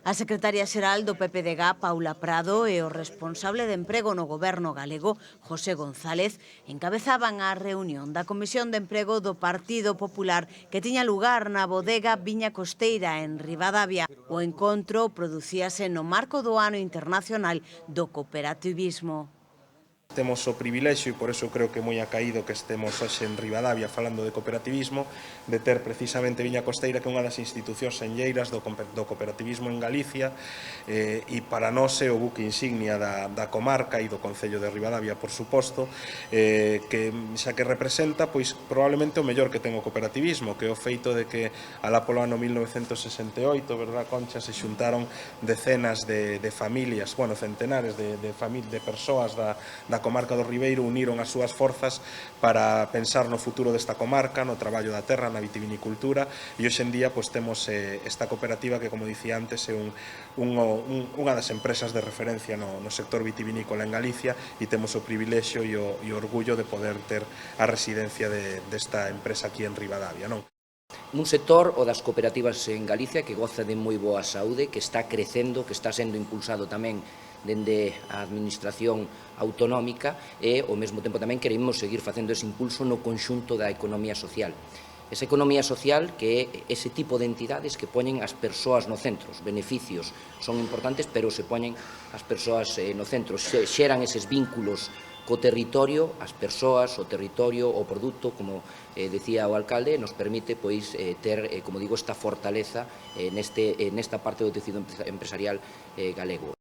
A secretaria xeral do PPDG, Paula Prado, e o responsable de emprego no goberno galego, José González, encabezaban a reunión da Comisión de Emprego do Partido Popular que tiña lugar na bodega Viña Costeira, en Ribadavia. O encontro producíase no marco do Ano Internacional do Cooperativismo. Temos o privilexio, e por eso creo que moi acaído que estemos hoxe en Ribadavia falando de cooperativismo, de ter precisamente Viña Costeira, que é unha das institucións senlleiras do cooperativismo en Galicia, e para nós é o buque insignia da comarca e do Concello de Ribadavia, por suposto, que xa que representa pois probablemente o mellor que ten o cooperativismo, que é o feito de que alá polo ano 1968, verdad, Concha, se xuntaron decenas de familias, bueno, centenares de persoas da comarca do Ribeiro, uniron as súas forzas para pensar no futuro desta comarca, no traballo da terra, na vitivinicultura, e hoxe en día pois, temos esta cooperativa que, como dicía antes, é unha das empresas de referencia no sector vitivinícola en Galicia, e temos o privilexio e o orgullo de poder ter a residencia desta empresa aquí en Ribadavia, non? Un sector, o das cooperativas en Galicia, que goza de moi boa saúde, que está crecendo, que está sendo impulsado tamén dende a administración autonómica e, ao mesmo tempo, tamén queremos seguir facendo ese impulso no conxunto da economía social. Esa economía social que é ese tipo de entidades que poñen as persoas no centro. Os beneficios son importantes, pero se poñen as persoas no centro, se xeran eses vínculos co territorio, as persoas, o territorio, o produto, como decía o alcalde, nos permite pois ter, como digo, esta fortaleza nesta parte do tecido empresarial galego.